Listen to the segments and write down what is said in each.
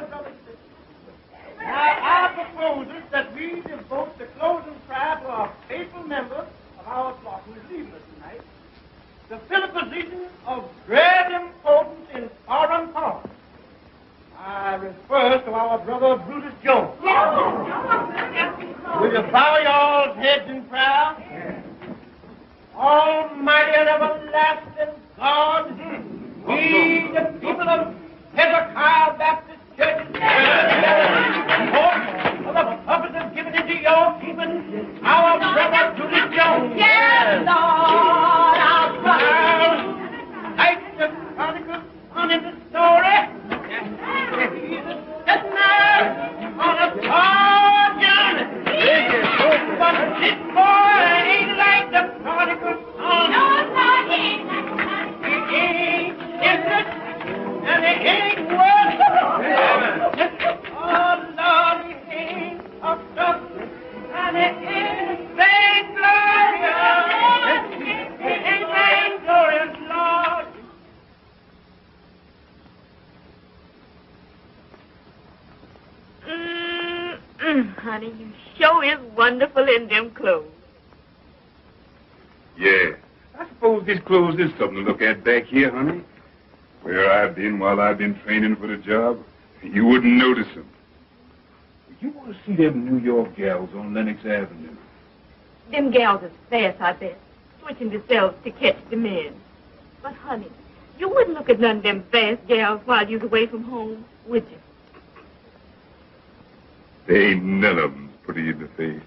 brothers and sisters. Now, I propose that we devote the closing prayer to our faithful member of our flock who is leaving us tonight, to fill a position of great importance in foreign policy. I refer to our brother Brutus Jones. Will you bow your heads in prayer? Almighty and everlasting God, we, the people of Hezekiah Baptist Church, for the purpose of giving into your keeping our brother Brutus Jones. Yes, Lord, our brother. Like the prodigal son in the story, he's a sitting there on a far journey. But this boy ain't like the prodigal son. No, he ain't. He ain't different, and he ain't worth it. Oh, Lord, he ain't puffed up, and he ain't vainglorious. He ain't vainglorious, Lord. Honey, you sure is wonderful in them clothes. Yeah. I suppose these clothes is something to look at back here, honey. Where I've been while I've been training for the job, you wouldn't notice them. You want to see them New York gals on Lenox Avenue? Them gals is fast, I bet, switching themselves to catch the men. But, honey, you wouldn't look at none of them fast gals while you was away from home, would you? They ain't none of them pretty in the face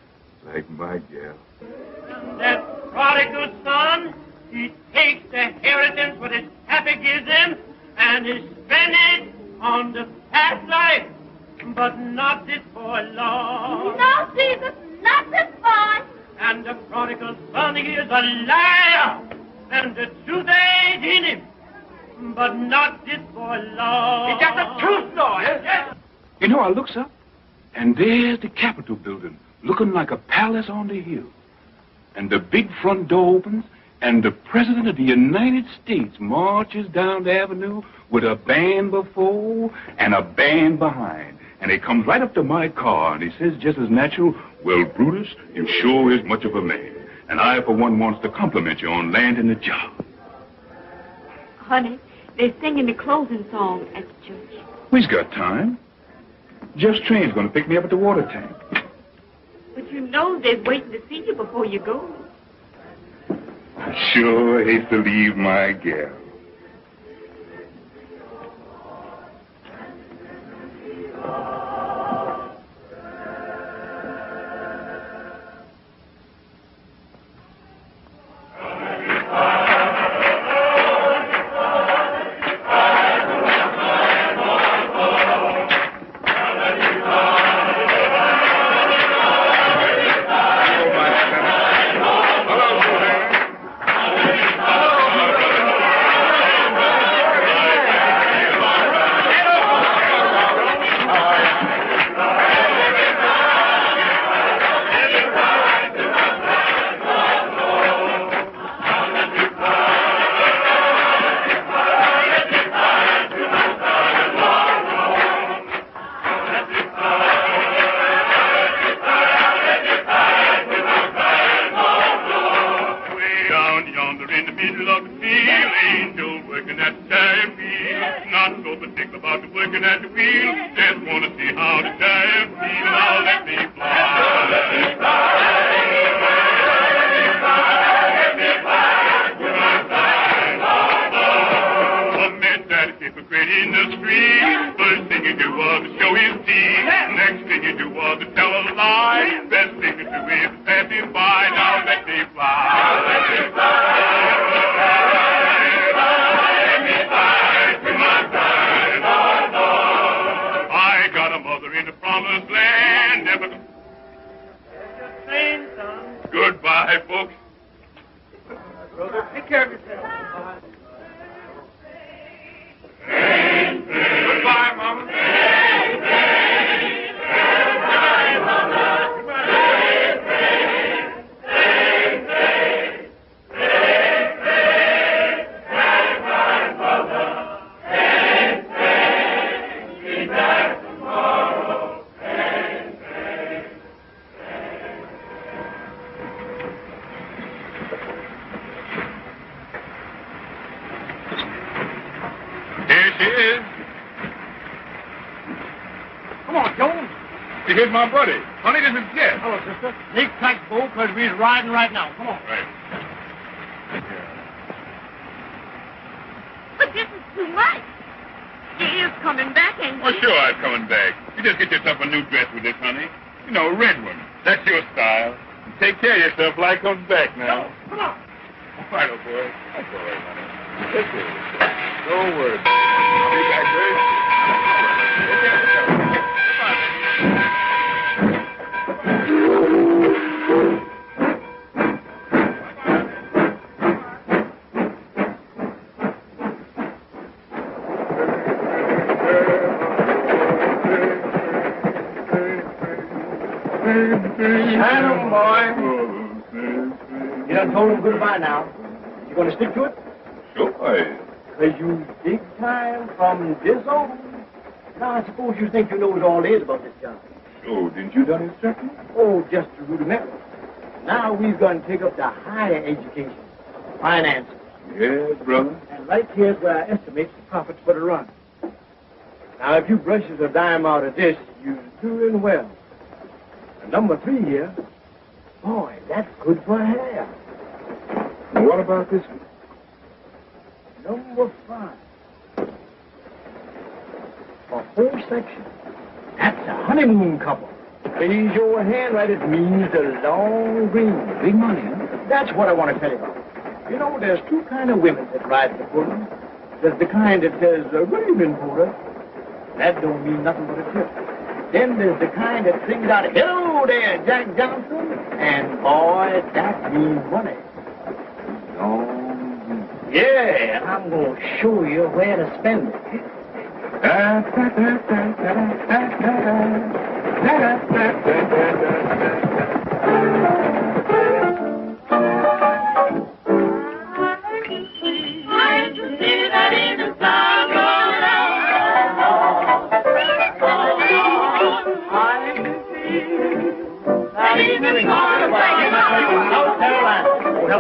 like my gal. That prodigal son, he takes the inheritance what his pappy gives him, and he spends it on the past life. But not this boy, Lord. No, Jesus, not this boy. And the prodigal son, he is a liar, and the truth ain't in him. But not this boy, Lord. It's just a true story. Yes. You know, I looks up, and there's the Capitol building, looking like a palace on the hill. And the big front door opens, and the President of the United States marches down the avenue with a band before and a band behind. And he comes right up to my car, and he says just as natural, "Well, Brutus, you sure is much of a man. And I, for one, wants to compliment you on landing the job." Honey, they're singing the closing song at the church. We've got time. Jeff's train's going to pick me up at the water tank. But you know they're waiting to see you before you go. I sure hate to leave my gal. here's my buddy. Honey, this is Jeff. Hello, sister. Nick Tack boat, because we're riding right now. Come on. Right. But this is too much. He is coming back, ain't he? Well, sure, I'm coming back. You just get yourself a new dress with this, honey. You know, a red one. That's your style. And take care of yourself till I comes back now. Come on. All right, old boy. That's all right, honey. Take care of yourself. Don't worry. I'll be back, babe. Take care of yourself. Goodbye, baby. Hang on, boy. You done told him goodbye now. You going to stick to it? Sure. Because you big time from this on. Now, I suppose you think you know what all is about this job. Oh, didn't you done instruction? Oh, just the rudimentary. Now we've going to take up the higher education, finance. Yes, brother. And right here's where I estimate the profits for the run. Now, if you brushes a dime out of this, you're doing well. And number 3 here, boy, that's good for hair. And what about this one? Number 5. A whole section. That's a honeymoon couple. Raise your hand right, it means the long green. Big money, huh? That's what I want to tell you about. You know, there's 2 kind of women that ride the pullman. There's the kind that says, good evening, Porter. That don't mean nothing but a tip. Then there's the kind that sings out, hello there, Jack Johnson. And boy, that means money. Yeah, and I'm going to show you where to spend it.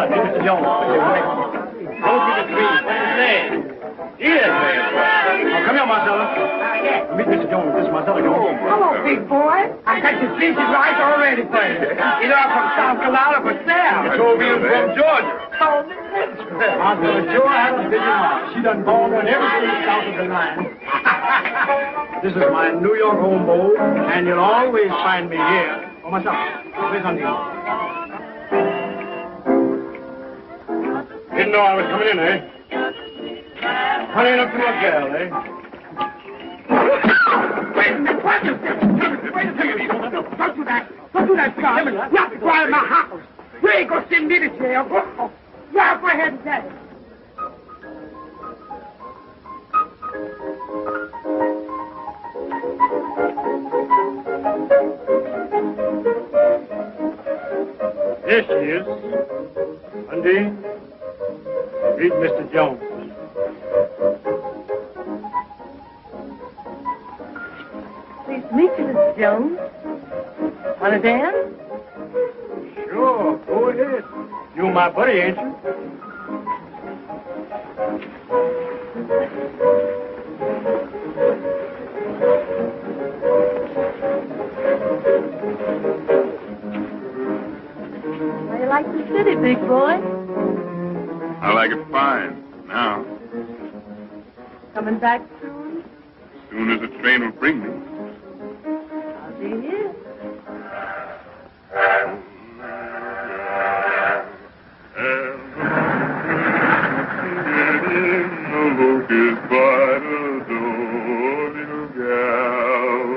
Mr. Jones. Go to the tree. Yes, ma'am. Oh, come here, Marcella. Meet Mr. Jones. This is Marcella Jones. Hello, big boy. I got your species right already for you. You know, I'm from South Carolina, but Sam. You told me you were from Georgia. Oh, that's Marcella sure has a busy mouth. She done born on every street south of the line. This is my New York home boat, and you'll always find me here. Oh, Marcella, where's Undine? Didn't know I was coming in, eh? Honey, enough to my gal, eh? Wait a minute. Wait a minute. Don't do that. Don't do that, son. Not by my house. You ain't gonna send me to jail. Go ahead and tell it. There she is. Undine, meet Mr. Jones. Pleased to meet you, Mr. Jones. Want to dance? Sure, go ahead. You my buddy, ain't you? How you like the city, big boy? I like it fine. Now, Coming back soon? as soon as the train will bring me. I'll be here. Look is by the door, little gal.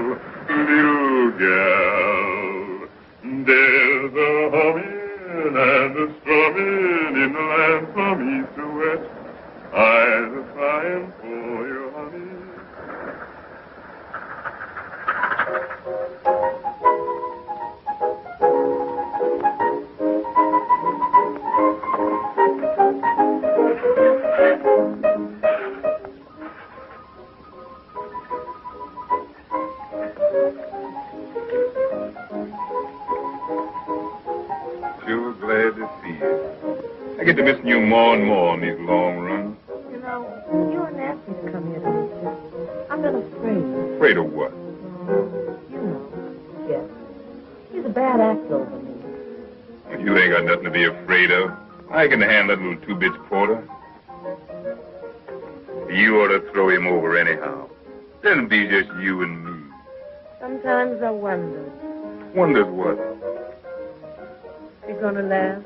There's a humming and a strumming in the land from east to west. Eyes are crying for your honey. Sure glad to see you. I get to missing you more and more on these long runs. You know, you and asked me to come here to meet you. I'm a little afraid. Afraid of what? You know, bad act over me. You ain't got nothing to be afraid of. I can handle that little 2 bits quarter. You ought to throw him over anyhow. Then it'll be just you and me. Sometimes I wonder. Wonders what? You gonna laugh?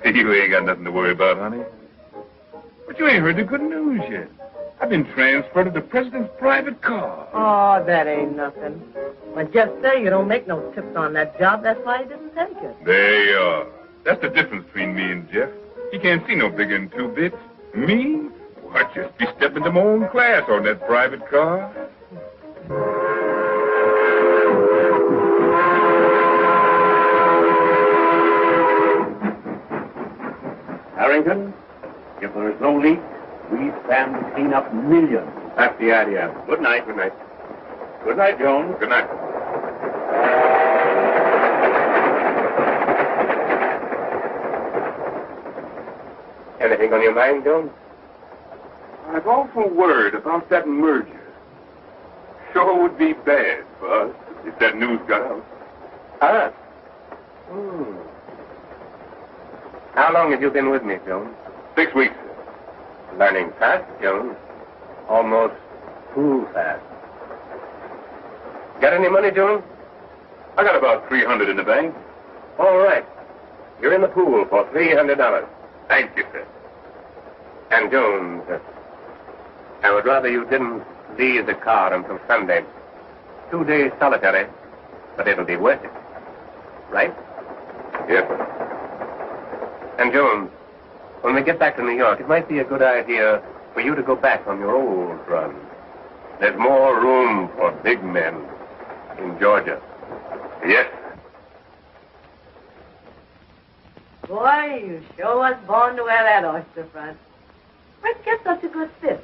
You ain't got nothing to worry about, honey. But you ain't heard the good news yet. I've been transferred to the president's private car. Oh, that ain't nothing. But just say you don't make no tips on that job. That's why you didn't take it. There you are. That's the difference between me and Jeff. He can't see no bigger than 2 bits. Me? Well, I'd just be stepping to my own class on that private car. Carrington, if there is no leak, we stand to clean up millions. That's the idea. Good night. Good night. Good night, Jones. Good night. Anything on your mind, Jones? I'm awful worried about that merger. Sure would be bad for us if that news got out. Ah. How long have you been with me, Jones? 6 weeks. Learning fast, Jones. Almost too fast. Got any money, Jones? I got about $300 in the bank. All right. You're in the pool for $300. Thank you, sir. And, Jones, I would rather you didn't leave the car until Sunday. 2 days solitary, but it'll be worth it. Right? Yes, sir. And, Jones, when we get back to New York, it might be a good idea for you to go back on your old run. There's more room for big men in Georgia. Yes. Boy, you sure was born to wear that oyster front. Where'd you get such a good fit?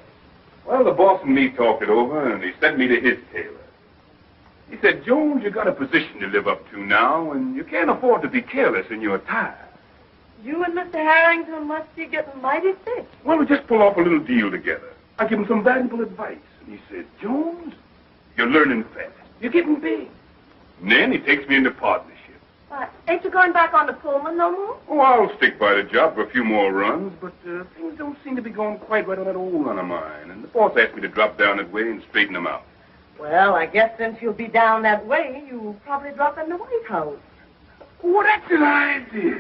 Well, the boss and me talked it over, and he sent me to his tailor. He said, Jones, you got a position to live up to now, and you can't afford to be careless in your attire. You and Mr. Harrington must be getting mighty thick. Well, we just pull off a little deal together. I give him some valuable advice, and he said, Jones, you're learning fast. You're getting big. And then he takes me into partnership. Ain't you going back on the Pullman no more? Oh, I'll stick by the job for a few more runs, but things don't seem to be going quite right on that old run of mine, and the boss asked me to drop down that way and straighten them out. Well, I guess since you'll be down that way, you'll probably drop in the White House. Oh, that's an idea.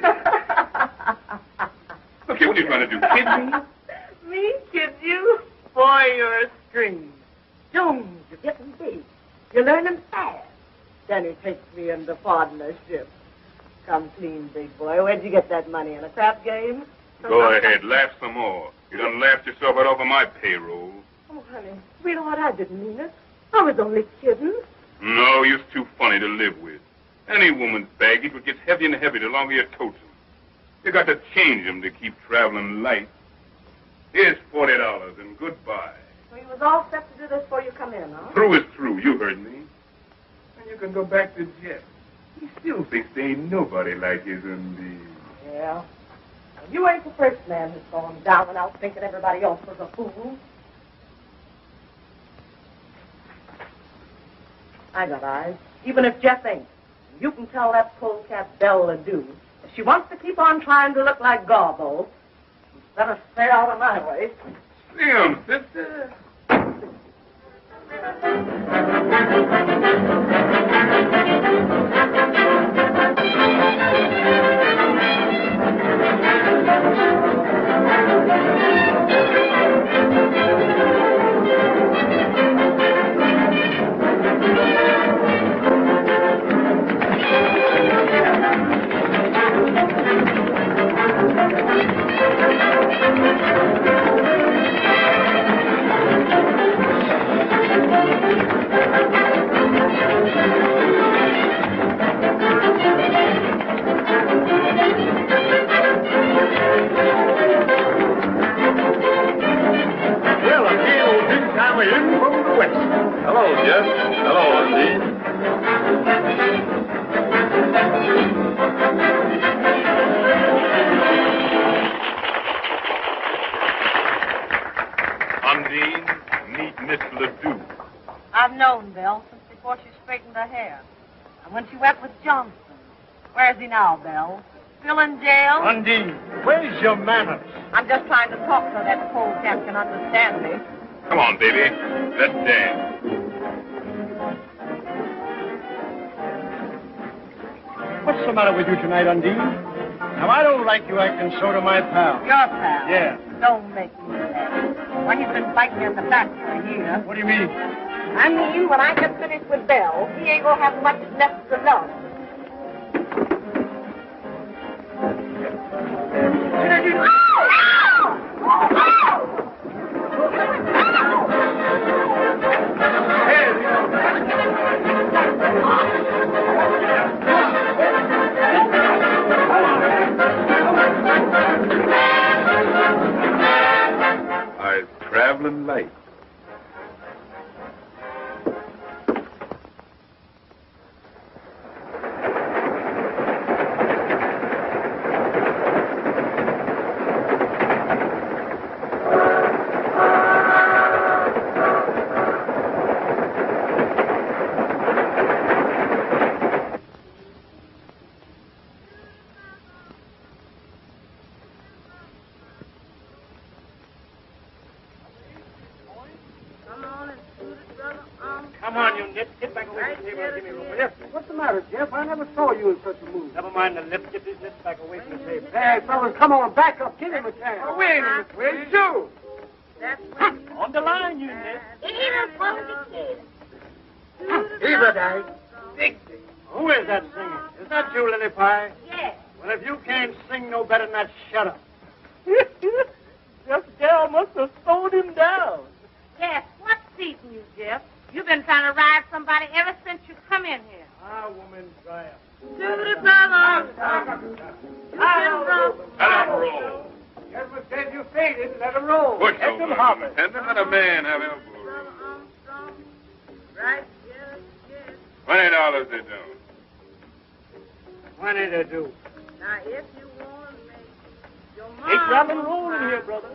Okay, what are you trying to do, kid me? Me kid you? Boy, you're a string. Jones, you're getting big. You're learning fast. Then he takes me into partnership. Come clean, big boy. Where'd you get that money? In a crap game? Go ahead, laugh some more. You done laughed yourself right off of my payroll. Oh, honey, sweetheart, I didn't mean it. I was only kidding. No, you're too funny to live with. Any woman's baggage would get heavier and heavier the longer you tote them. You got to change them to keep traveling light. Here's $40 and goodbye. So you was all set to do this before you come in, huh? Through is through, you heard me. And you can go back to Jeff. He still thinks there ain't nobody like his Undine. Yeah. Well, you ain't the first man who's gone down and out thinking everybody else was a fool. I got eyes. Even if Jeff ain't. You can tell that polecat Belle do. If she wants to keep on trying to look like Garbo, better stay out of my way. Slim, sister. Hello, Jeff. Hello, Undine. Undine, meet Miss Ledoux. I've known Belle since before she straightened her hair. And when she went with Johnson. Where's he now, Belle? Still in jail? Undine, where's your manners? I'm just trying to talk so that polecat can understand me. Come on, baby. Let's dance. What's the matter with you tonight, Undine? Now, I don't like you acting so to my pal. Your pal? Yeah. Don't make me laugh. When he's been biting me in the back for a year. What do you mean? I mean, when I get finished with Belle, he ain't gonna have much left to love. I'm traveling light. Come on, you nip. Get back away from the table and give me room, will you? What's the matter, Jeff? I never saw you in such a mood. Never mind the lip. Get these lips back away from the table. Hey, fellas, come on. Back up. Give him a chance. Oh, wait a minute. Where's you? On the line, you nip. Eva died. Big thing. Who is that singing? Is that you, Lily Pie? Yes. Well, if you can't sing no better than that, shut up. This gal must have slowed him down. Yes. What's eating you, Jeff? You've been trying to ride somebody ever since you come in here. Ah, woman, try it. Let him roll. Edward said you faded. Let him roll. Push Let over. him hop it. And then let a man have elbow room. $20 they don't. 20 to do. Now, if you want to make your Hey, grab and roll in here, brother.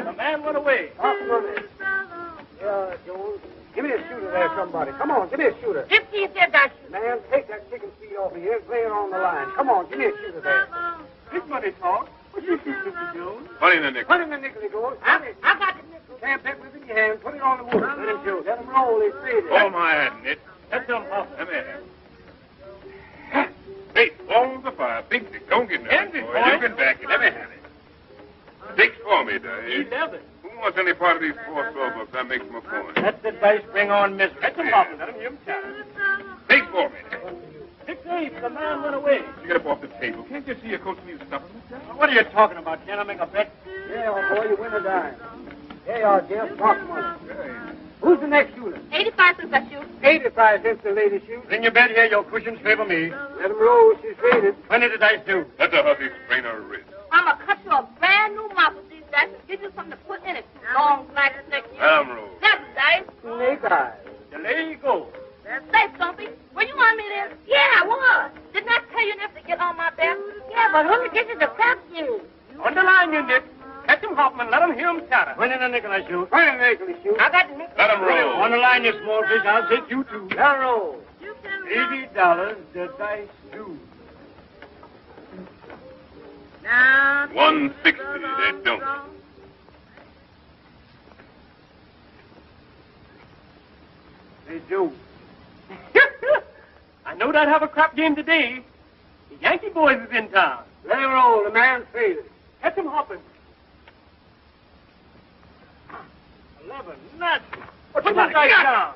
The man went away. Jones, give me a shooter there, somebody. Come on, give me a shooter. 50 you said that. Man, take that chicken feed off of here and lay it on the line. Come on, give me a shooter there. Big money talk. What you shoot, Mr. Jones? 20 in the nickel. Put in the nickel, he goes. I got the nickel. Can't with it in your hand. Put it on the wood. Let him shoot. Let him roll. He's faded. Oh, my hat, Nit. Let them off. Come here. Hey, balls of fire. Big thing. Don't get nervous, End it, boy. boy. You can back it. Let me have it. 6 for me, Dave. 11. Who wants any part of these 4 silver if I make some points? Let the dice bring on misery. Let them off and let him hear him chatter. 6 for me. 6-8. The man went away. You get up off the table. Can't you see your coach needs stuff in this What are you talking about? Can't I make a bet? Yeah, old boy, you win a dime. There you are, Jeff. Talk money. Who's the next shooter? 85 cents I shoot. 85 cents the lady shoots. Bring your bet here. Your cushions favor me. Let him roll. She's rated. 20 the dice do. Let the hussy sprain her wrist. I'm going to cut you a brand new mouth with these dice and give you something to put in it. Long, black snake. Let him roll. That's dice. Snake eyes. There you go. Say, Stumpy, were you on me then? Yeah, I was. Didn't I tell you never to get on my back? Yeah, but who did you to tap you? On the line, you Nick. Catch him, Hoffman. Let him hear him chatter. 20 the nickel I shoot. 20 the nickel he shoot. I got the nickel. Let him roll. On the line, you small fish. I'll take you too. Let him roll. $80 the dice do. Now, 160 they don't. They do. I knowed I'd have a crap game today. The Yankee boys is in town. Let him roll. The man's faded. Catch him hopping. 11. Nuts. Put the dice down.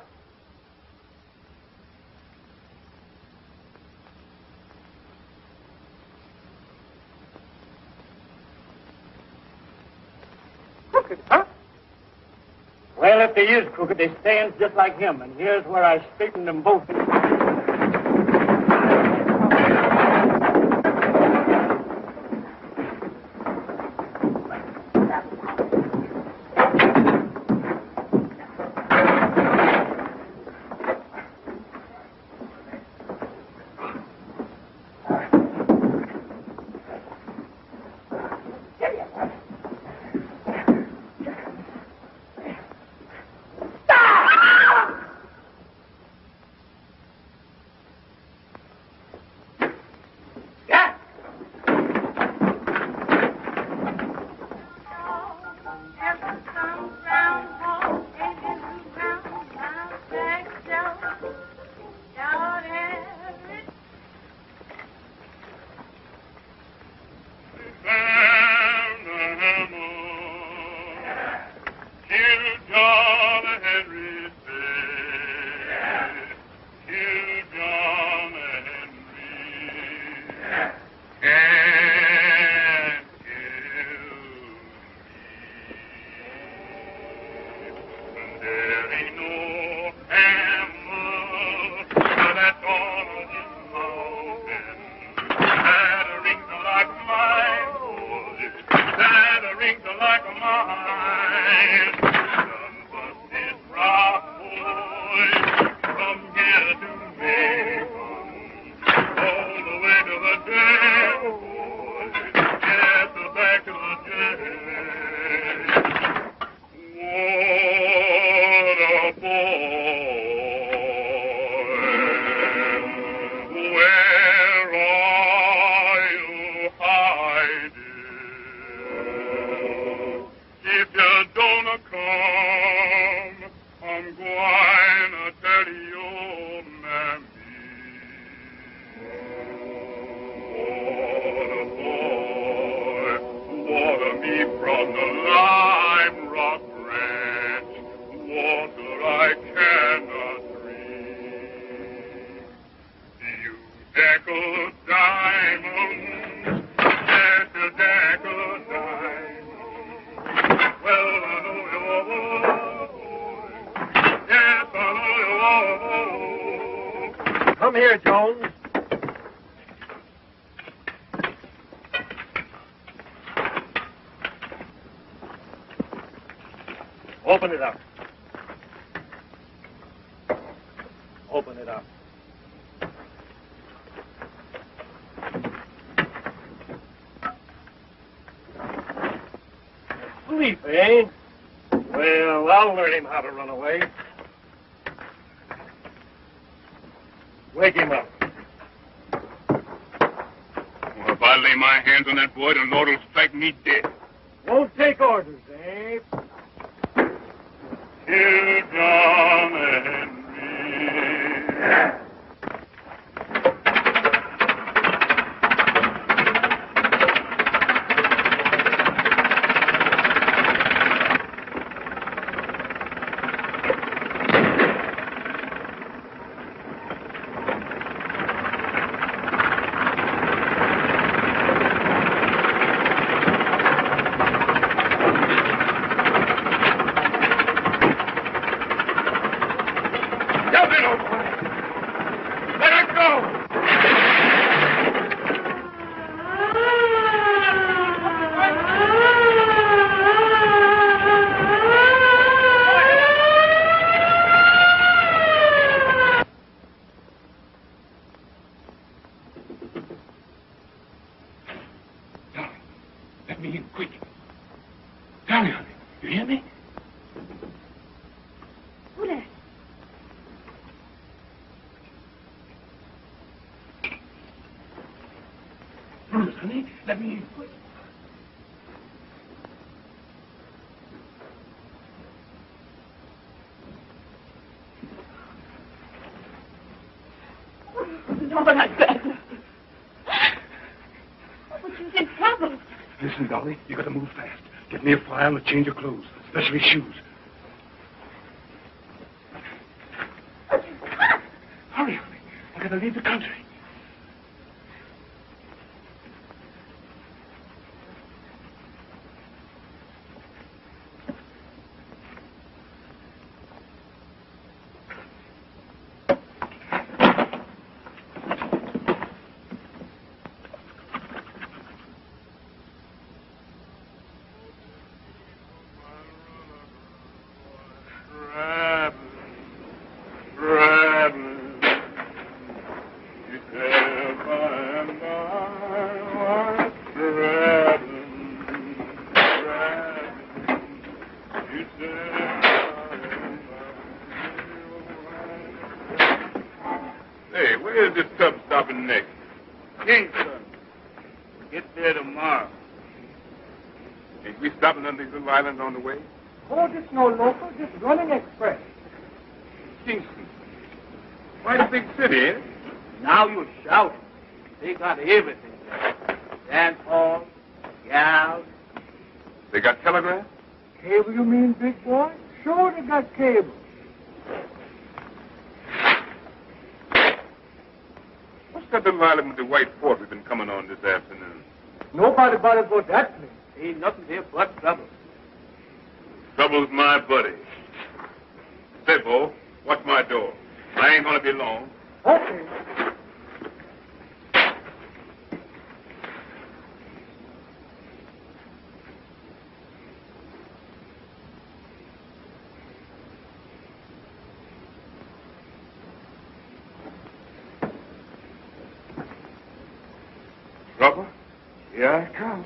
Crooked, huh? Well, if they is crooked, they stands just like him, and here's where I straighten them both. there ain't no hammer that's on this mountain that rings like mine, boy, that rings like mine. Done busted rock, boy, from here to Macon, all the way to the jail, boy, yes, back to the jail. What a boy, where are you hiding? If you don't come, I'm going to tell your mammy. What a boy, water me from the lime rock branch, water I cannot drink. You deckle diamonds, yes, you deckle diamonds. Well, I know you're boy. Yes, I know you're. Come here, Jones. Open it up. Open it up. Sleep, eh? Well, I'll learn him how to run away. Wake him up. Well, if I lay my hands on that boy, the Lord will strike me dead. Won't take orders, eh? Kill John Henry. Listen, Dolly, you gotta move fast. Get me a file and change your clothes, especially shoes. Hurry, honey. I gotta leave the country. Island on the way? Oh, this no local, just running express. Kingston. Quite a big city, ain't it? Now you shouting. They got everything there. Dance hall, gals. They got telegraph? Cable, you mean, big boy? Sure, they got cable. What's that little island with the white fort we've been coming on this afternoon? Nobody bothers about that place. Ain't nothing there but trouble. Trouble's my buddy. Hey, Bo, watch my door. I ain't gonna be long. Okay. Trouble? Here I come.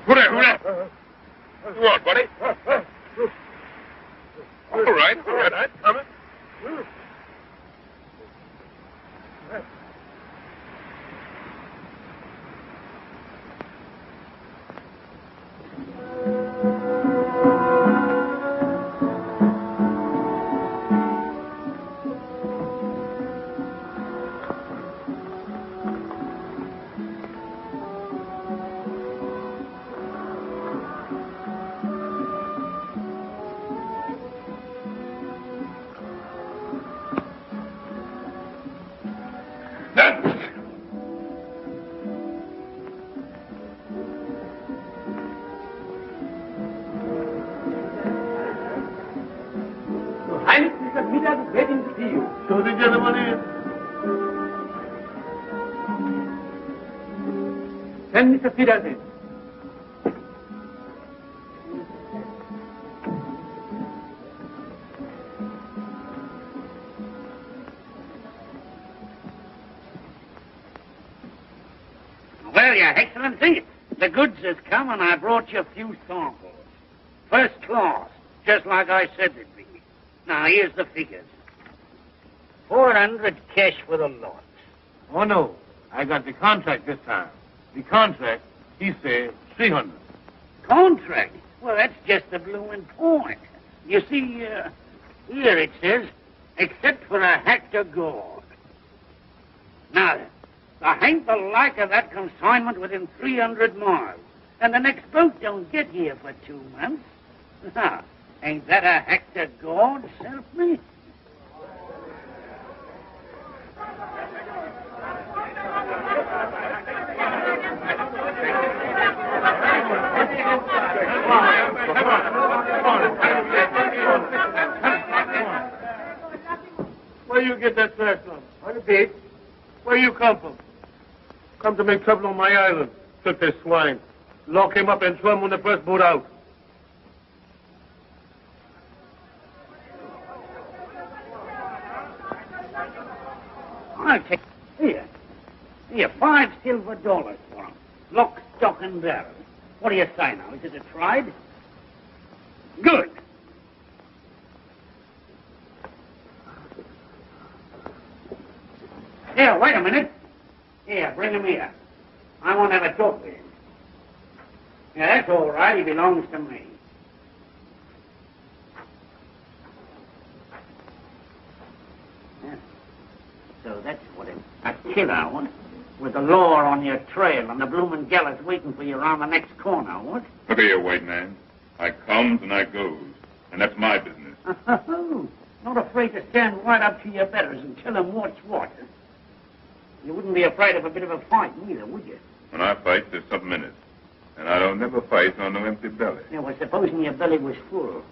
Who there? Who want, buddy? All right, I'm coming. Show the gentleman in. Send Mr. Peters in. Well, Your Excellency, the goods has come and I brought you a few samples. First class, just like I said they'd be. Now, here's the figures. 400 cash for the lot. Oh, no. I got the contract this time. The contract, he said 300. Contract? Well, that's just the bloomin' point. You see, here it says, except for a hectare gold. Now, there ain't the like of that consignment within 300 miles. And the next boat don't get here for 2 months. Now, ain't that a hectare gold, self me? Where you get that trash from? On the beach. Where you come from? Come to make trouble on my island. Took this swine. Lock him up and throw him on the first boat out. I'll take... Here, $5 silver for him. Lock, stock, and barrel. What do you say now? Is it a tried? Good. Here, wait a minute. Here, bring him here. I want to have a talk with him. Yeah, that's all right. He belongs to me. Yeah. So that's what it is. A killer, what? With the law on your trail and the bloomin' gallows waiting for you around the next corner, what? Look here, white man. I comes and I goes, and that's my business. Not afraid to stand right up to your betters and tell them what's what. You wouldn't be afraid of a bit of a fight neither, would you? When I fight, there's something in it. And I don't never fight on no empty belly. Yeah, well, supposing your belly was full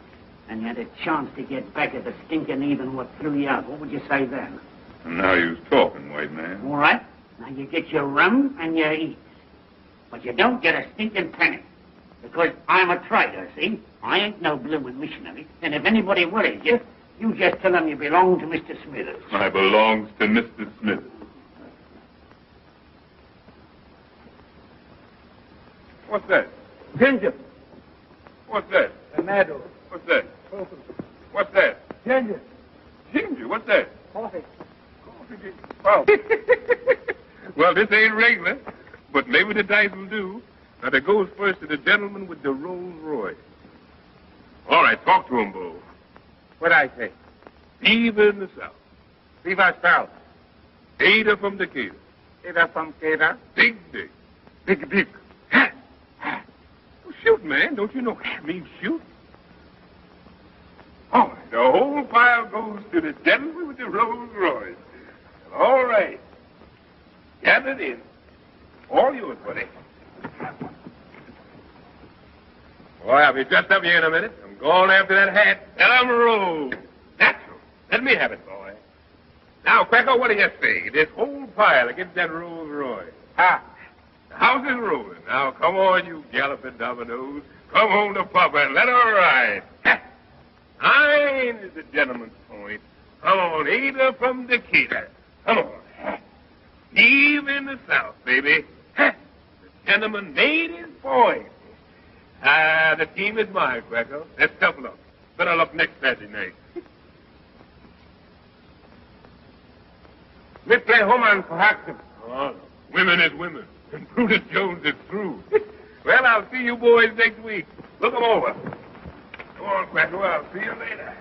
and you had a chance to get back at the stinking even what threw you out, what would you say then? And now you's talking, white man. All right. Now you get your rum and your eats. But you don't get a stinking penny. Because I'm a trader, see? I ain't no bloomin' missionary. And if anybody worries you, you just tell them you belong to Mr. Smithers. I belongs to Mr. Smithers. What's that? Ginger. What's that? Tomato. What's that? What's that? Ginger. Ginger, what's that? Coffee. Well, well, this ain't regular, but maybe the dice will do. Now, that goes first to the gentleman with the Rolls Royce. All right, talk to him, Bo. What'd I say? Beaver in the South. Viva South. Ada from Decatur. Ada from Ada. Big, big. Big, big. Well, shoot, man. Don't you know that means shoot? All right, the whole pile goes to the gentleman with the Rolls Royce. All right. Gathered in. All yours, buddy. Boy, I'll be dressed up here in a minute. I'm going after that hat. Let 'em roll. Natural. Let me have it, boy. Now, Cracker, what do you say? This whole pile against that Rolls Royce. Ha! The house is rolling. Now, come on, you galloping dominoes. Come home to Papa and let her ride. Ha! 9 is the gentleman's point. Come on, Ada from Decatur. Come on. Eve in the South, baby. The gentleman made his point. The team is mine, Cracker. That's tough luck. Better luck next Saturday night. We play Homan for Hackton. Oh, no. Women is women. And Brutus Jones is through. Well, I'll see you boys next week. Look 'em over. Come on, Cracker. I'll see you later.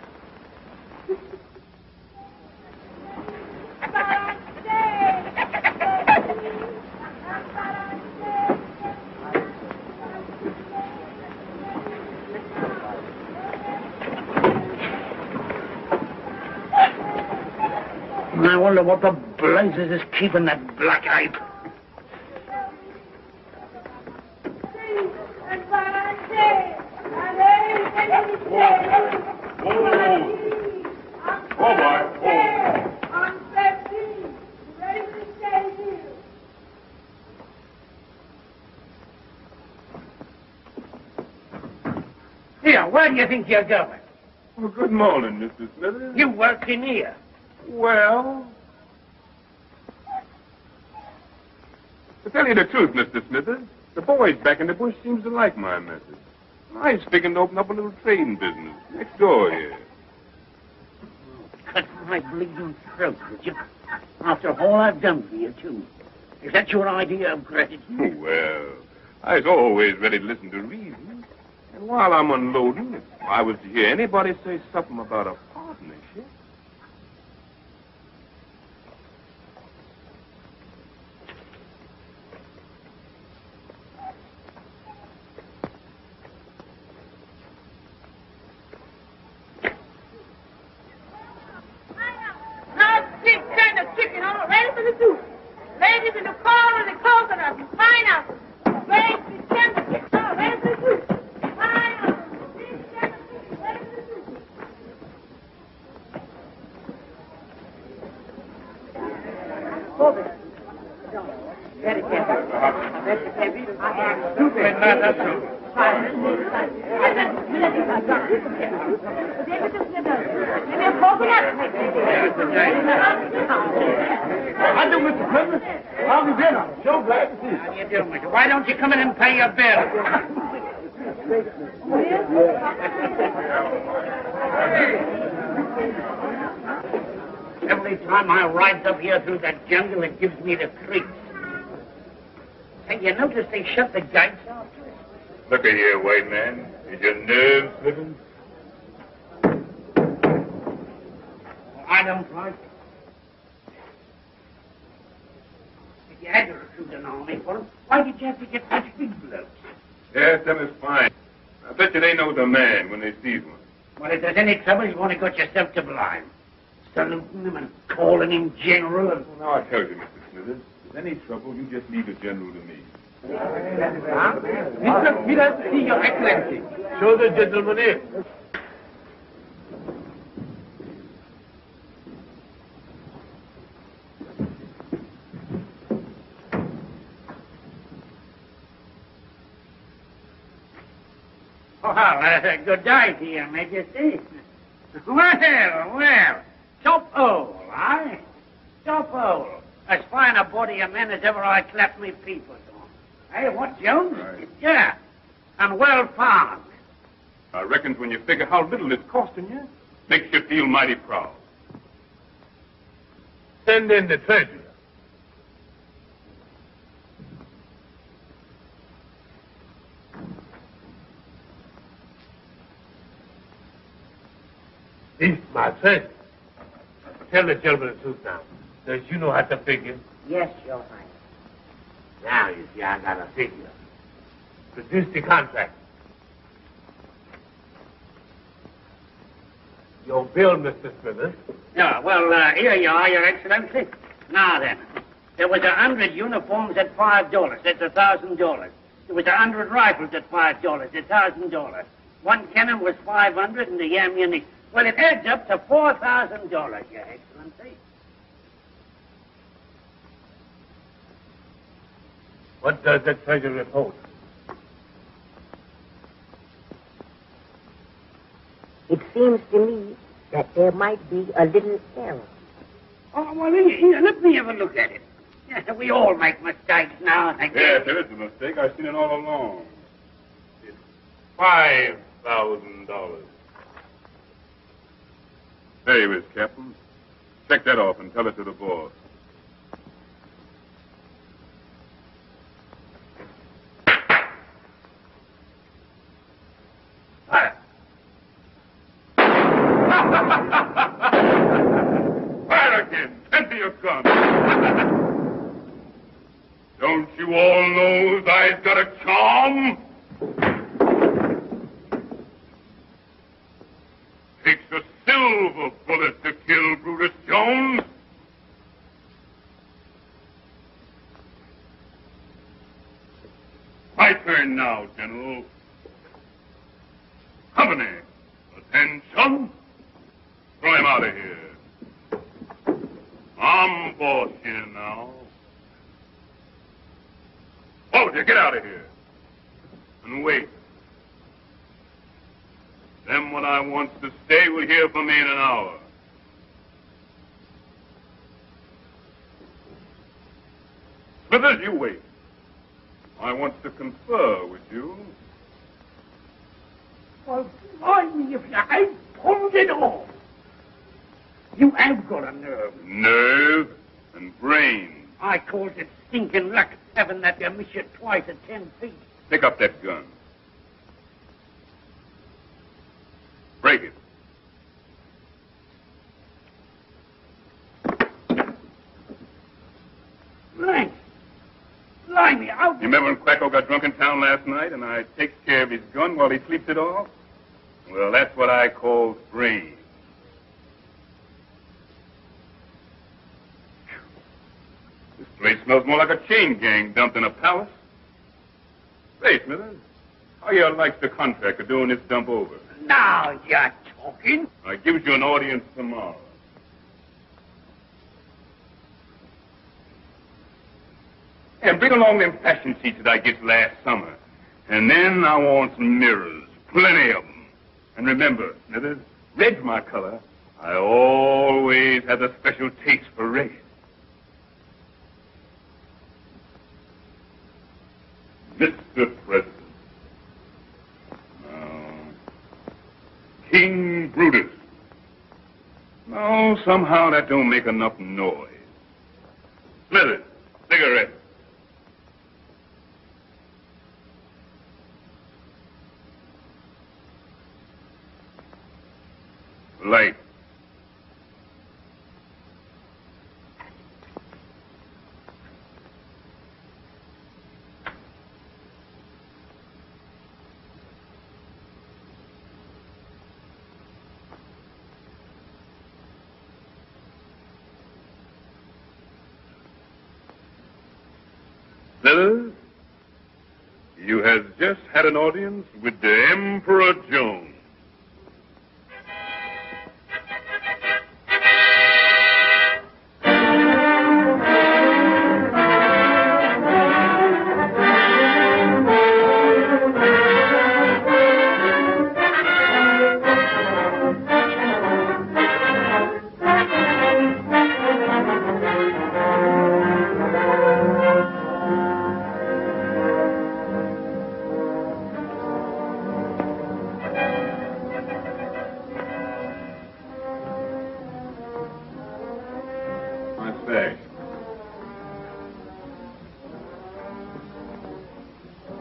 I wonder what the blazes is keeping that black ape. Here, where do you think you're going? Well, good morning, Mr. Smithers. You work in here. Well, to tell you the truth, Mr. Smithers, the boys back in the bush seems to like my message. I was thinking to open up a little trading business next door here. Cut my bleeding throat, would you? After all I've done for you, too. Is that your idea of gratitude? Well, I was always ready to listen to reason. And while I'm unloading, if I was to hear anybody say something about a partnership... Ladies in the corn and the coconuts and pineapples. Grapes and tender. Oh, ready for the soup. Pineapples, big tender, ready for the soup. Very careful. Very careful. That's true. How do, Mr. Clifford? How have you been? I'm so glad to see you. How do you do, mister? Why don't you come in and pay your bill? Every time I ride up here through that jungle, it gives me the creeps. Hey, you notice they shut the gates after us? Look at here, white man. Is your nerves slipping? I don't like it. If you had to recruit an army for them, why did you have to get such big blokes? Yes, them is fine. I bet you they know the man when they see one. Well, if there's any trouble, you want to get yourself to blind. Saluting him and calling him general and... Well, now I tell you, Mr. Smithers, if there's any trouble, you just leave the general to me. Mr. Smithers, see your excellency. Show the gentleman in. Well, good day to you, Majesty. Well, top hole, eh? Top hole. As fine a body of men as ever I clapped me peepers on. Hey, what, Jones? Right. Yeah, and well found. I reckon when you figure how little it's costing you, Makes you feel mighty proud. Send in the treasurer. This my treasure. Tell the gentleman the truth now. Does you know how to figure? Yes, Your Highness. Now you see I got a figure. Produce the contract. Your bill, Mr. Smithers. Yeah, well, here you are, Your Excellency. Now then, there was 100 uniforms at $5. That's $1,000. There was 100 rifles at $5. $1,000. One cannon was $500 and the ammunition. Well, it adds up to $4,000, Your Excellency. What does the treasurer report? It seems to me that there might be a little error. Oh, well, here, let me have a look at it. Yeah, we all make mistakes now and again. Yes, there is a mistake. I've seen it all along. It's $5,000. There you is, Captain. Check that off and tell it to the boss. Fire again. Empty your gun. Don't you all know I've got a charm? Takes a silver bullet to kill Brutus Jones. My turn now, General. Company, attention. Throw him out of here. I'm boss here now. Soldier, get out of here. And wait. Them what I wants to stay will hear from me in an hour. Smithers, you wait. I want to confer with you. Well, blimey, if you ain't pulled it off. You have got a nerve. Nerve and brain. I calls it stinking luck having that you miss you twice at 10 feet. Pick up that gun. Break it. Blimey, out. You remember when Quacko got drunk in town last night and I takes care of his gun while he sleeps it off? Well, that's what I call brain. This place smells more like a chain gang dumped in a palace. Say, Smithers, how you like the contract of doing this dump over? Now you're talking. I gives you an audience tomorrow. And bring along them fashion sheets that I get last summer. And then I want some mirrors. Plenty of them. And remember, Smithers, red's my color. I always have a special taste for red. Mr. President. Now, King Brutus. No, somehow that don't make enough noise. Smithers, cigarette. Light. Smithers, you has just had an audience with the Emperor Jones. bag.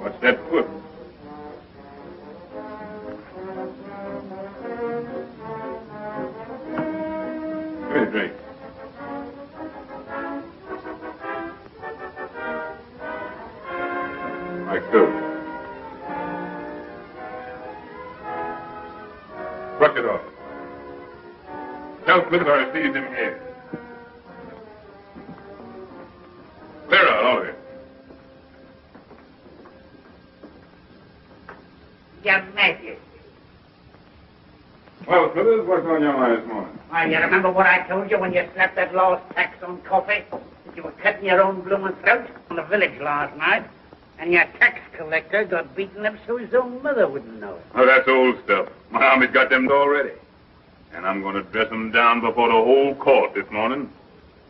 What's that foot? Give me a drink. Like so. Brush it off. Tell Smith I see him here. Clear out, all of it. Your Majesty. Well, Smithers, what's on your mind this morning? Why, you remember what I told you when you slapped that lost tax on coffee? That you were cutting your own blooming throat on the village last night, and your tax collector got beaten up so his own mother wouldn't know it. Oh, that's old stuff. My army's got them already. And I'm going to dress them down before the whole court this morning.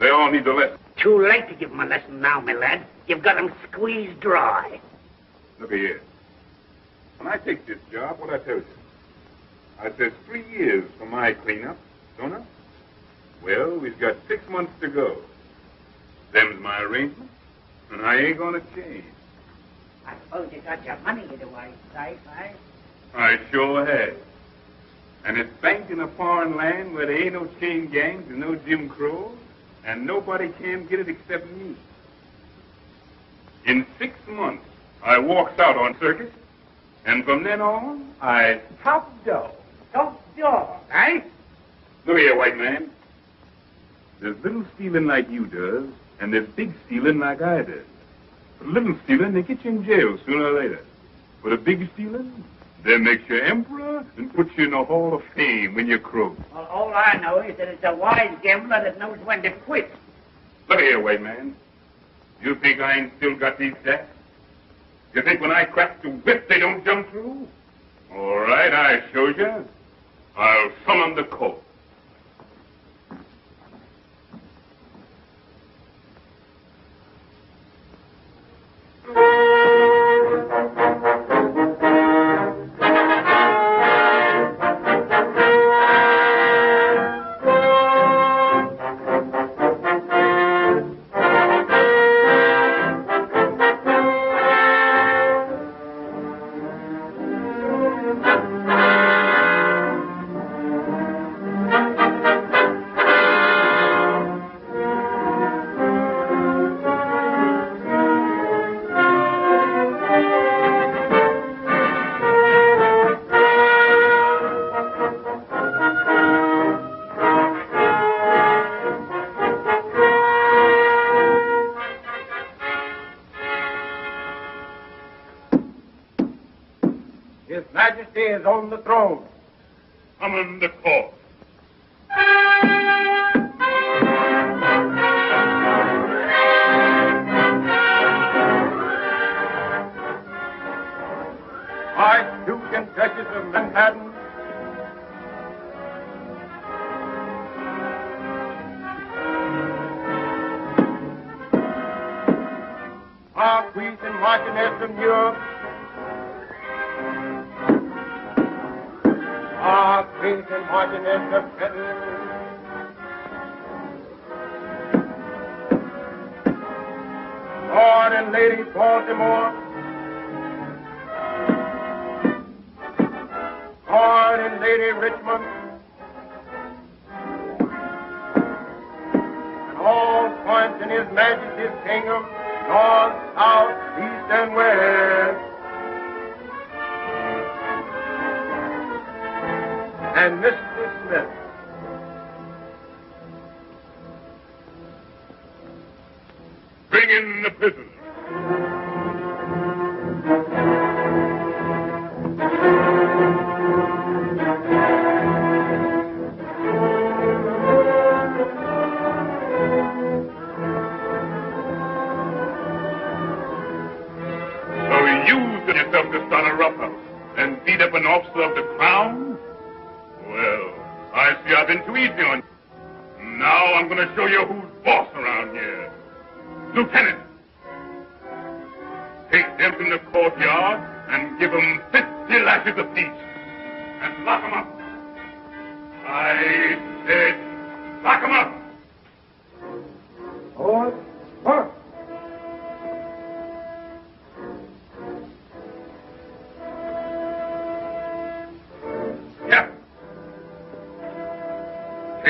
They all need the lesson. Too late to give them a lesson now, my lad. You've got them squeezed dry. Look here. When I take this job, what I tell you? I says 3 years for my cleanup, don't I? Well, we've got 6 months to go. Them's my arrangement, and I ain't going to change. I suppose you got your money in the right place, eh? I sure have. And it's banked in a foreign land where there ain't no chain gangs and no Jim Crow, and nobody can get it except me. In 6 months, I walks out on circuit, and from then on, I top dog. Top dog, eh? Look here, white man. There's little stealing like you does, and there's big stealing like I does. For little stealing, they get you in jail sooner or later. For the big stealing, they make you emperor and put you in the Hall of Fame when you croak. Well, all I know is that it's a wise gambler that knows when to quit. Look here, white man. You think I ain't still got these sacks? You think when I crack the whip, they don't jump through? All right, I showed you. I'll summon the court. His Majesty is on the throne. Summon the court. Archduke and Duchess of Manhattan, Marquis and Marchioness of New York, Marquis and Marchioness of Fredi, Lord and Lady Baltimore, Lord and Lady Richmond, and all points in His Majesty's kingdom, north, south, east, and west. And Mr. Smith. Bring in the prisoner. So you used yourself to start a roughhouse and beat up an officer of the crown? Well, I see I've been too easy on you. Now I'm going to show you who's boss around here. Lieutenant, take them in the courtyard and give them 50 lashes apiece. And lock them up. I said, lock them up.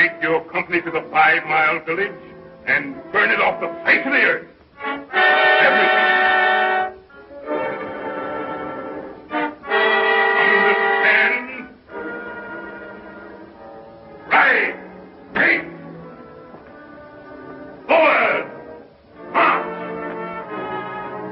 take your company to the 5-mile village and burn it off the face of the earth. Everything. Understand? Right. Take. Forward. March. March.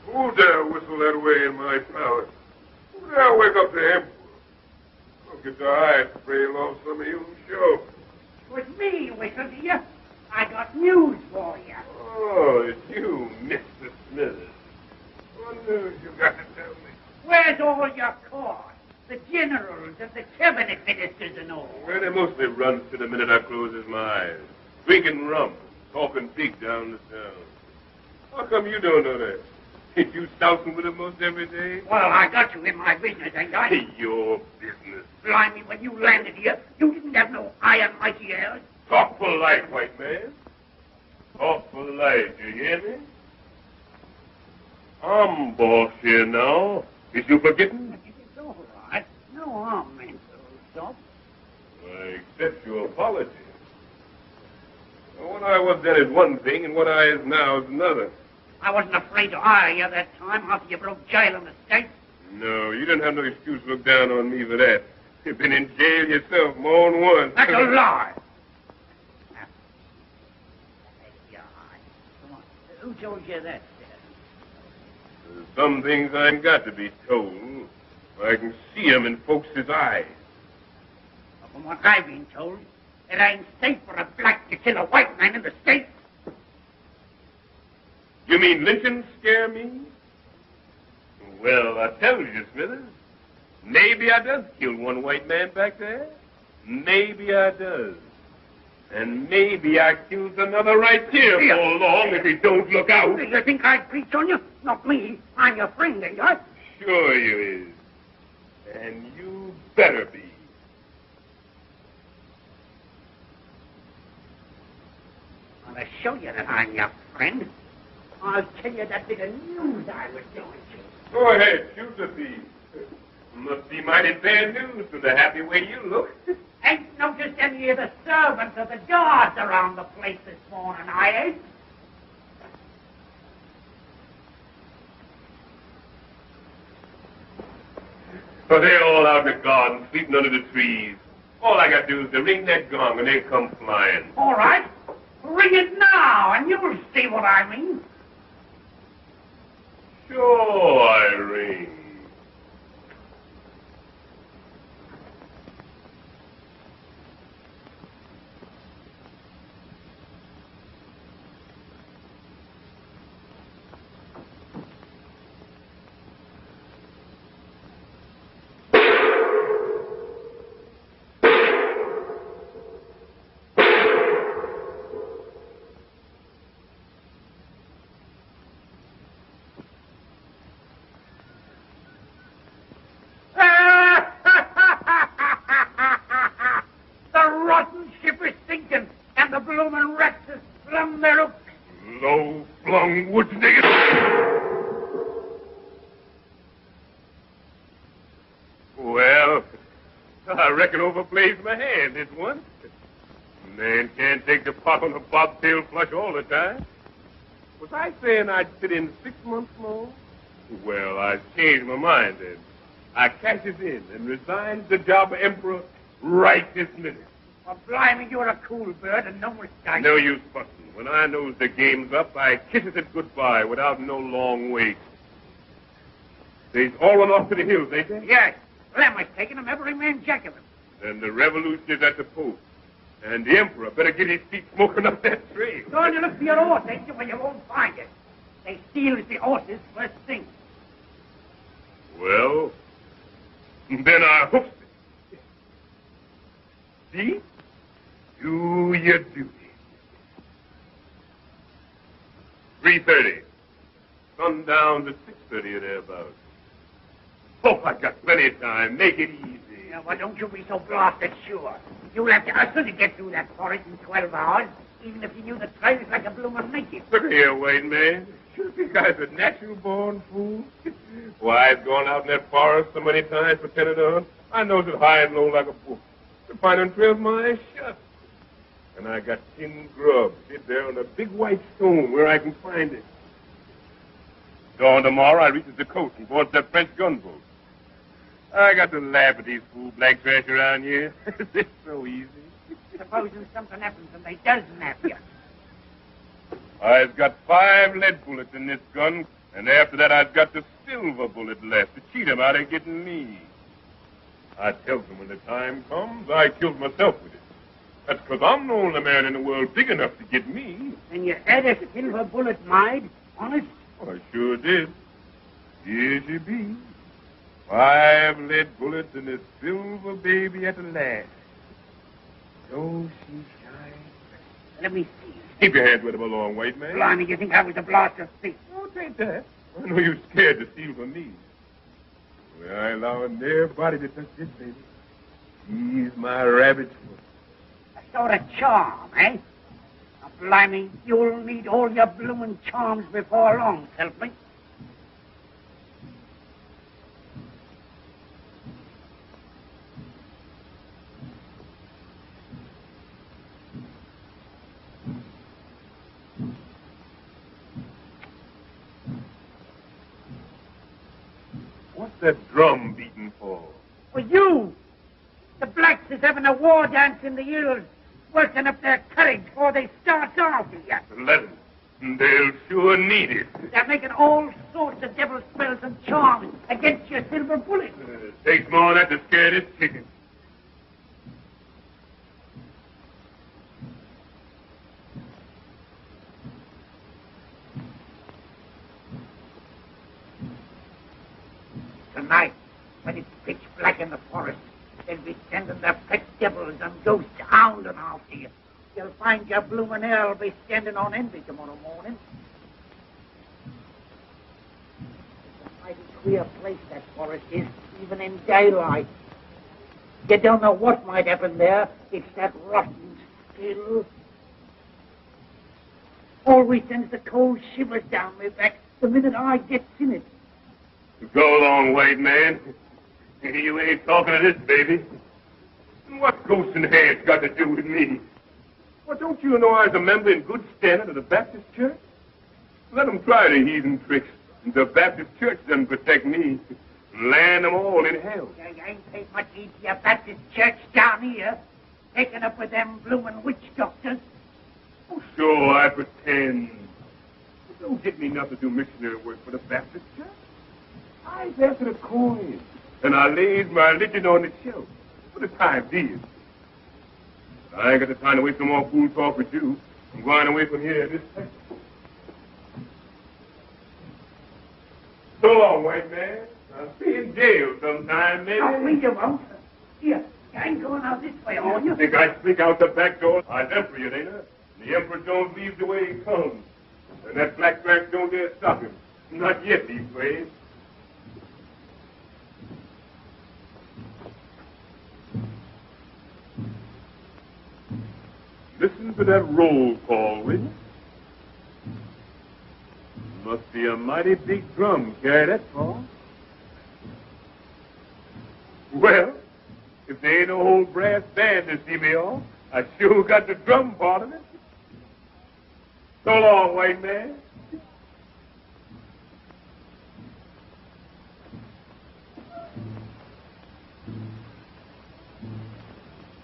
Who dare whistle that way in my palace? Who dare wake up the emperor? Don't get your eyes sprayed off some of you show. It was me, Whistle, dear. I got news for you. Oh, it's you, Mr. Smithers. What news you got to tell me? Where's all your court? The generals and the cabinet ministers and all. Well, they mostly run to the minute I closes my eyes. Drinking rum, talking big down the town. How come you don't know that? Ain't you stousing with them most every day? Well, I got you in my business, ain't I? Your business. Blimey, when you landed here, you didn't have no iron mighty ears. Talk polite, white man. Talk polite, you hear me? I'm boss here now. Is you forgetting? It's all right. No harm meant, old stuff. I accept your apology. Well, what I was then is one thing, and what I is now is another. I wasn't afraid to hire you that time after you broke jail in the States. No, you didn't have no excuse to look down on me for that. You've been in jail yourself more than once. That's a lie. Come on. Who told you that, sir? There's some things I ain't got to be told. I can see 'em in folks' eyes. Well, from what I've been told, it ain't safe for a black to kill a white man in the States. You mean lynching scare me? Well, I tell you, Smithers, maybe I does kill one white man back there. Maybe I does. And maybe I kills another right here for long if he don't look out. You think I'd preach on you? Not me. I'm your friend, ain't I? Sure you is. And you better be. I'll show you that I'm your friend. I'll tell you that bit of news I was going to. Go ahead, shoot the thief. Must be mighty bad news from the happy way you look. Ain't noticed any of the servants or the guards around the place this morning, I ain't. So they're all out in the garden, sleeping under the trees. All I got to do is to ring that gong and they come flying. All right. Ring it now, and you'll see what I mean. Sure, I ring. Overplays my hand this one. Man can't take the pop on a bobtail flush all the time. Was I saying I'd fit in 6 months more? Well, I changed my mind then. I cashes in and resigns the job of emperor right this minute. Well, blimey, you're a cool bird and no mistake. No use fussing. When I knows the game's up, I kisses it goodbye without no long wait. They's all run off to the hills, ain't they? Yes. Lemmer's taking them, every man jack of them. Then the revolution is at the post. And the emperor better get his feet smoking up that trail. Going to look for your horse, ain't you? Well, you won't find it. They steal the horses first thing. Well, then I hoofs it. See? Do your duty. 3:30. Sundown to 6:30 or thereabouts. Oh, I got plenty of time. Make it easy. Now, why don't you be so blasted sure? You'll have to hustle to get through that forest in 12 hours, even if you knew the trails like a bloomin' native. Look here, white man. You think I was a natural-born fool? Why, I've gone out in that forest so many times for 10 on. I knows it high and low like a book. To find them trails my eyes shut. And I got 10 grubs hid there on a big white stone where I can find it. Dawn tomorrow, I reaches the coast and boards that French gunboat. I got to laugh at these fool black trash around here. It's so easy. Supposing something happens and they does nap you. I've got 5 lead bullets in this gun, and after that I've got the silver bullet left to cheat 'em out of getting me. I tells them when the time comes, I kills myself with it. That's 'cause I'm the only man in the world big enough to get me. And you had a silver bullet made, honest? Oh, I sure did. Here she be. 5 lead bullets and a silver baby at the last. Oh, she shines. Let me see. Keep your hands with him along, white man. Blimey, you think I was a blaster thief? Oh, take that. I know you're scared to steal from me. Well, I ain't allowing nobody to touch this baby. He's my rabbit's foot. A sort of charm, eh? Now, blimey, you'll need all your bloomin' charms before long, help me. What's that drum beating for? For you! The blacks is having a war dance in the hills, working up their courage before they start off here. Let 'em. They'll sure need it. They're making all sorts of devil spells and charms against your silver bullet. Takes more than that to scare this chicken. Tonight, when it's pitch black in the forest, they'll be sending their pet devils and ghosts hounding after you. You'll find your bloomin' hell be standing on envy tomorrow morning. It's a mighty queer place, that forest is, even in daylight. You don't know what might happen there. It's that rotten still. Always sends the cold shivers down my back the minute I gets in it. Go along, white man. You ain't talking to this baby. And what's ghosts and hags got to do with me? Well, don't you know I was a member in good standing of the Baptist Church? Let them try the heathen tricks. The Baptist Church doesn't protect me. Land them all in hell. You ain't paid much heed to your Baptist Church down here, taking up with them bloomin' witch doctors. Oh, sure, I pretend. But don't get me nothing to do missionary work for the Baptist Church. I was after the coin, and I laid my religion on the shelf for the time being. I ain't got the time to waste no more fool talk with you. I'm going away from here this second. So long, white man. I'll see you in jail sometime, maybe. Oh, we you won't. Here, you ain't going out this way, are you? Think I sneak out the back door? I'd emperor you, ain't I? The Emperor Jones leaves the way he comes. And that black trash don't dare stop him. Not yet, these ways. Listen to that roll call, will you? Must be a mighty big drum carry that far. Well, if there ain't no old brass band to see me off, I sure got the drum part of it. So long, white man.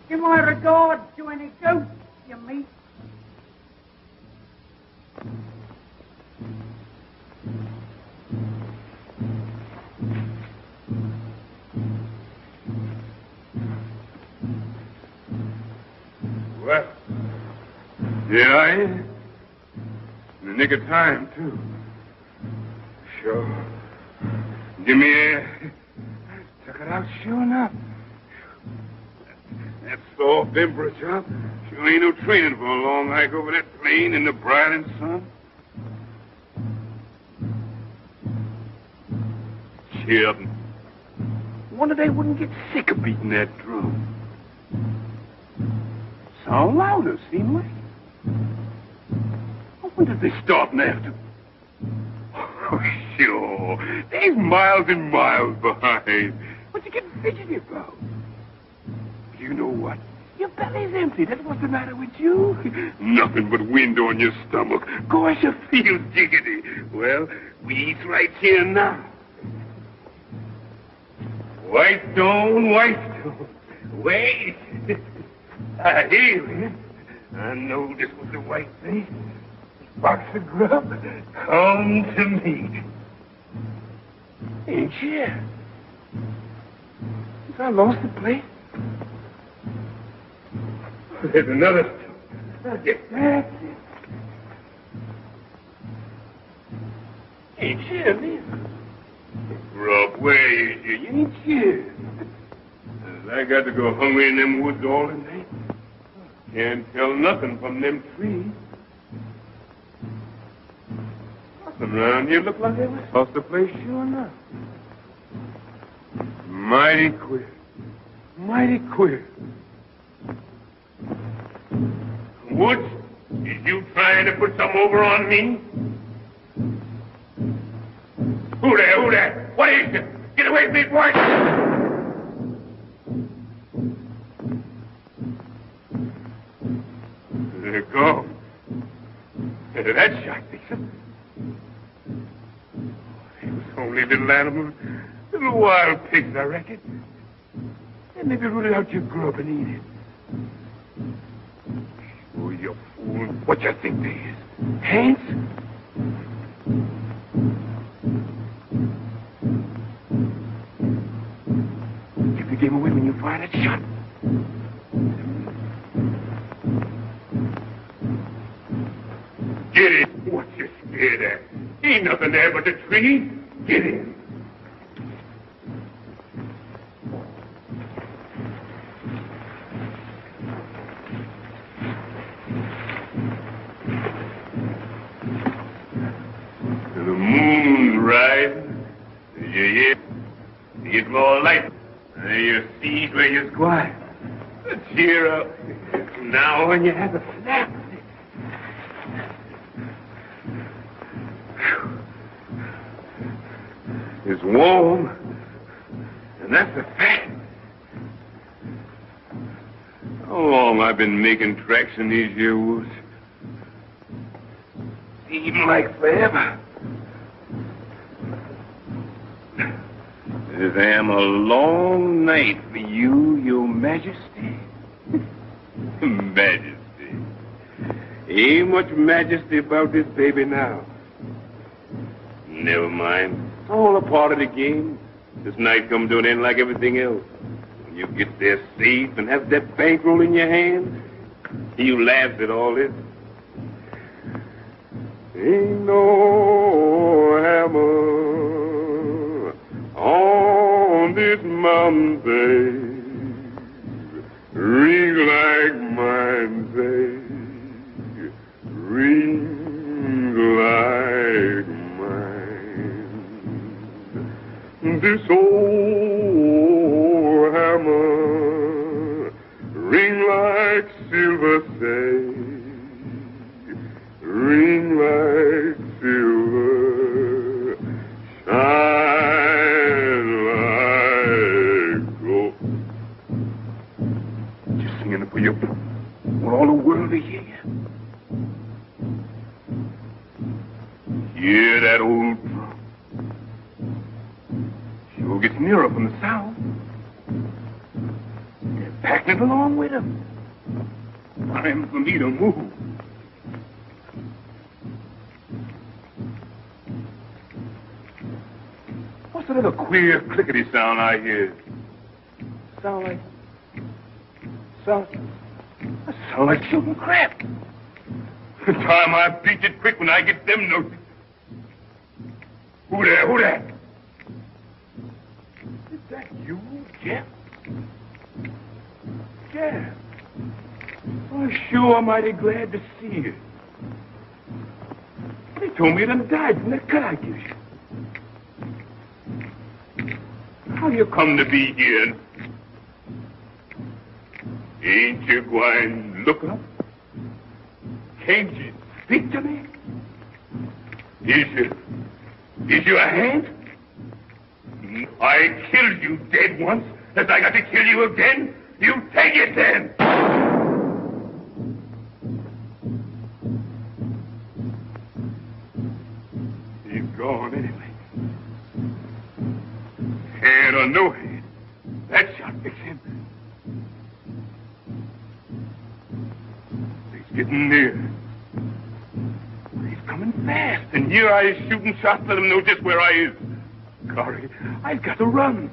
Give my regards to any ghosts you meet. Well, here I am. In the nick of time, too. Sure. Give me a... Took it out sure enough. That soft emperor job sure ain't no training for a long hike over that plain in the brilliant sun. Chip. Wonder they wouldn't get sick of beating that drum. Sound louder, seem like. I wonder if they starting after. Oh, sure. They's miles and miles behind. What you getting fidgety about? You know what? Your belly's empty. That's what's the matter with you. Nothing but wind on your stomach. Gosh, you feel jiggity. Well, we eat right here now. White stone, wait. I hear it. I know this was the right thing. Box of grub, come to me. Ain't you? I lost the place. There's another stone. That's it. Ain't you, neither. Grub, where is you? You ain't you. I got to go hungry in them woods all the night. Can't tell nothing from them trees. Nothing around here look like they was lost the place, sure enough. Mighty queer. Mighty queer. Woods, is you trying to put some over on me? Who there? What is it? Get away from me, boy! There you go. That shot, Dixon. They was only little animals, little wild pigs, I reckon. And maybe root out your grub and eat it. Oh, you fool. What you think they is? Hands? Give the game away when you fire that shot. Get it. What you scared at? Ain't nothing there but the tree. Get in. The moon's rising. You hear? You get more light. And you see where you're quiet. Cheer up. Now when you have a snap. It's warm, and that's a fact. How long I've been making tracks in these here woods? Seems like forever. This am a long night for you, your majesty. Majesty. Ain't much majesty about this baby now. Never mind. All a part of the game. This night come to an end like everything else. When you get there safe and have that bankroll in your hand, you laugh at all this. Ain't no hammer on this mountain, babe, ring like mine, babe, ring like this old hammer ring like silver, say, ring like silver, shine like gold. Just singing it for you. Want all the world to hear you. Hear that old drum. Sure gets nearer from the sound. They're packing it along with them. Time for me to move. What's that other queer clickety sound I hear? That sound like shooting crap. Time I beat it quick when I get them notes. Who there? Is that you, Jeff? Yeah. Oh, sure, I'm mighty glad to see you. They told me you done died from that cut I gave you. How you come to be here? Ain't you going to look up? Can't you speak to me? Is you a hand? I killed you dead once. If I got to kill you again, you take it then. He's gone anyway. Head or no head, that shot fix him. He's getting near. He's coming fast, and here I is shooting shots. Let him know just where I is. Sorry, I've got to run.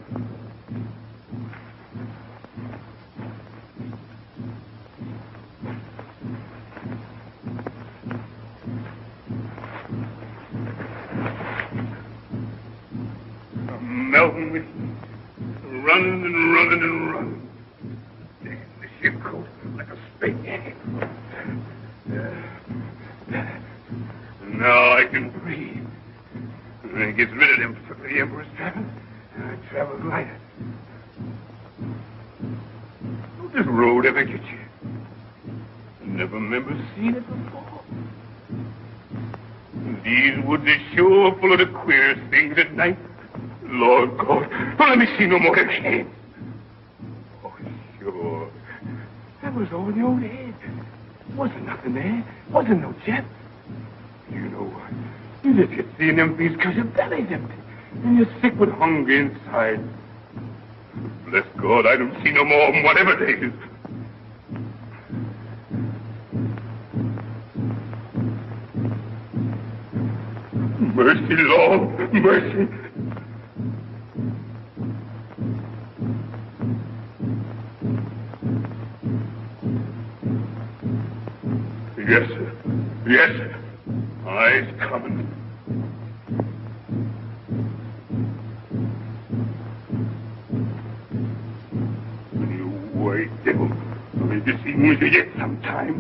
I'm melting with heat. Running and running and running. Damn, the ship coat like a spade jacket. Now I can breathe. And it gets rid of them for the Emperor's travel, and I travel lighter. Don't this road ever get you? I never remember seeing it before. These woods are sure full of the queerest things at night. Lord God, don't let me see no more of them hands. Oh, sure. That was all in your own head. Wasn't nothing there. Wasn't no jet. You know what? You just get seeing them things because your belly's empty. And you're sick with hunger inside. Bless God, I don't see no more of them, whatever they is. Mercy, Lord, mercy. Yes, sir. Yes, sir. I's coming. You white devil. I'll just see you yet sometime.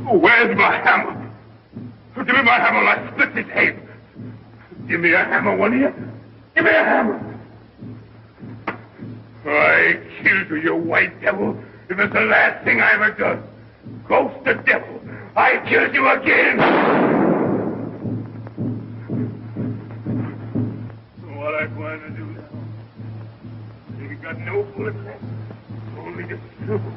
Where's my hammer? Give me my hammer, I'll split his head. Give me a hammer, one of you. Give me a hammer. I killed you, you white devil. It was the last thing I ever done. Ghost the devil. I killed you again. What am I going to do now? You got no bullet left. Only the silver.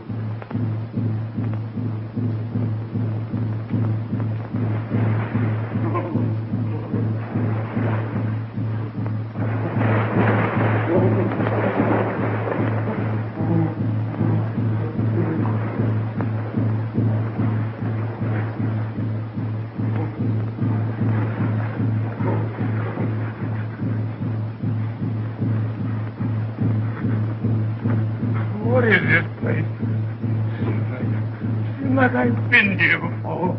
What is this place? Seems like I've been here before.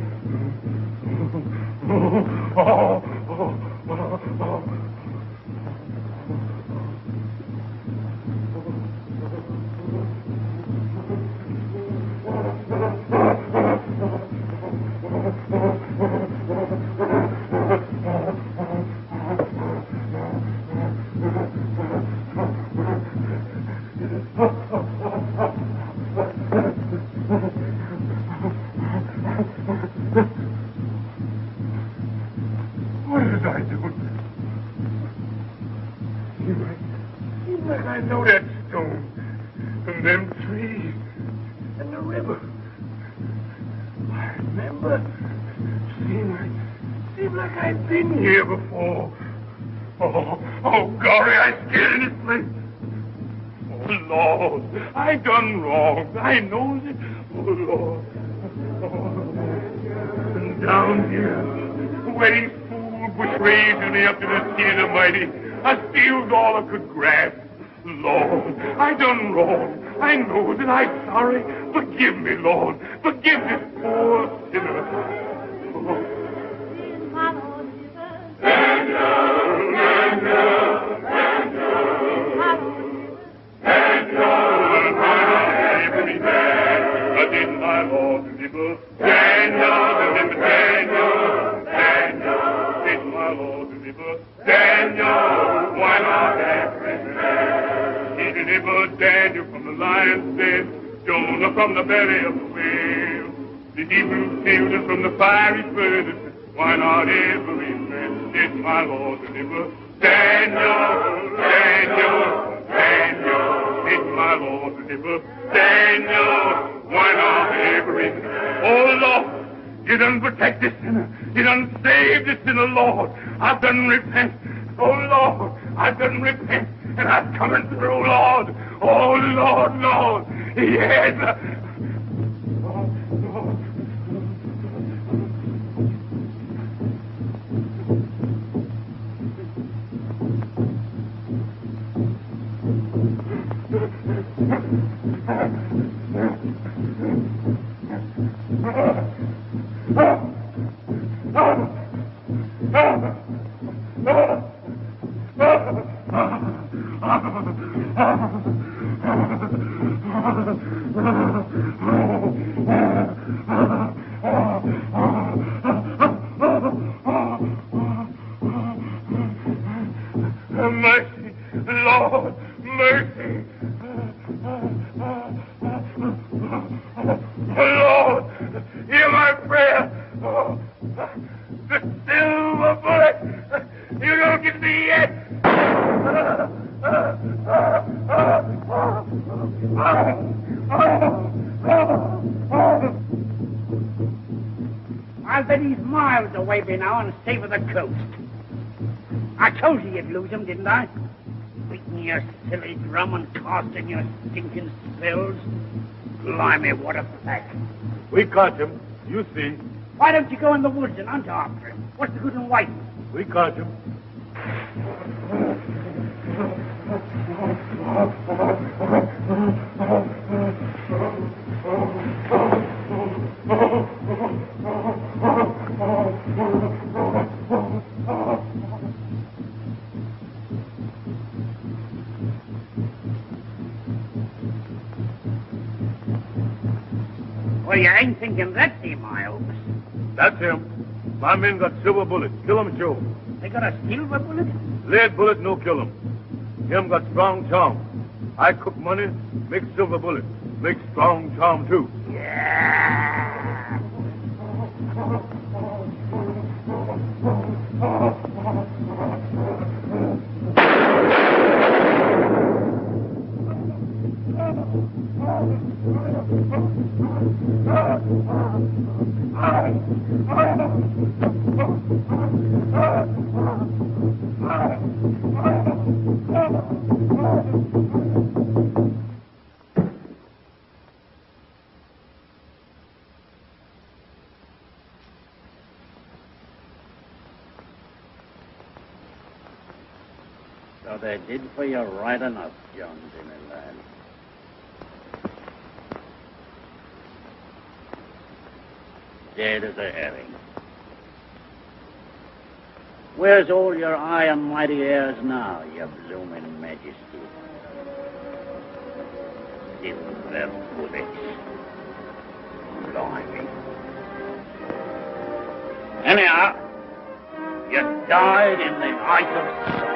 What did I do? Seems like I know that stone, and them trees, and the river. I remember. Seems like I've been here before. Oh, golly, I'm scared in this place. Lord, I done wrong. I knows it. Oh, Lord. And down here, where these fools betrayed me up to the skin of mighty, I steals all I could grasp. Lord, I done wrong. I know that I'm sorry. Forgive me, Lord. Forgive this poor sinner. Oh. Did my Lord deliver? Daniel, did my Lord deliver? Daniel, why not every man? He delivered Daniel from the lion's den, Jonah from the belly of the whale, the Hebrew children from the fiery furnace. Why not every man? Did my Lord deliver? Daniel, did my Lord deliver? Daniel, why not every man? Oh, Lord, you done protect this sinner. You done save this sinner, Lord. I've done repent. Oh, Lord, I've done repent. And I'm coming through, Lord. Oh, Lord. Yes. Mercy, Lord, mercy. Lord, hear my prayer. The silver bullet, you don't get me yet. I'll bet he's miles away by now and safe of the coast. I told you you'd lose him, didn't I? Beating your silly drum and casting your stinking spells. Blimey, what a pack. We caught him, you see. Why don't you go in the woods and hunt after him? What's the good in waiting? We caught him. Well, you ain't thinking that's him, I hope. That's him. My men got silver bullet. Kill him, Joe. They got a silver bullet? Lead bullet, no kill him. Him got strong charm. I cook money, make silver bullet. Make strong charm, too. Yeah. So they did for you right enough, Jones, in a lad. Dead as a herring. Where's all your high and mighty airs now, your blooming majesty? Silver bullets. Blimey. Anyhow, you died in the height of